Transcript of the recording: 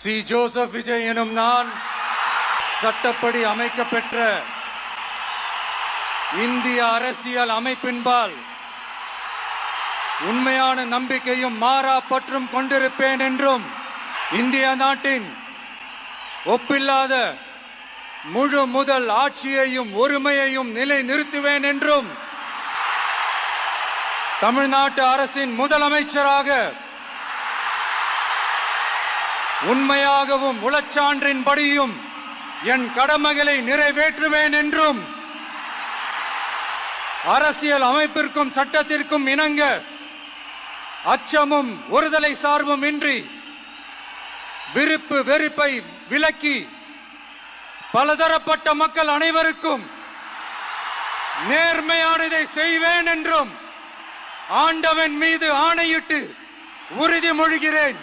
C. Joseph Vijay எனும் நான் சட்டப்படி அமைக்கப்பெற்ற இந்திய அரசியல் அமைப்பின்பால் உண்மையான நம்பிக்கையும் மாறா பற்றும் கொண்டிருப்பேன் என்றும் இந்திய நாட்டின் ஒப்பில்லாத முழு முதல் ஆட்சியையும் ஒருமையையும் நிலைநிறுத்துவேன் என்றும் தமிழ்நாட்டு அரசின் முதலமைச்சராக உண்மையாகவும் உளச்சான்றின்படியும் என் கடமைகளை நிறைவேற்றுவேன் என்றும் அரசியல் அமைப்பிற்கும் சட்டத்திற்கும் இணங்க அச்சமும் ஒருதலை சார்பும் இன்றி விருப்பு வெறுப்பை விலக்கி பலதரப்பட்ட மக்கள் அனைவருக்கும் நேர்மையானதை செய்வேன் என்றும் ஆண்டவன் மீது ஆணையிட்டு உறுதிமொழிகிறேன்.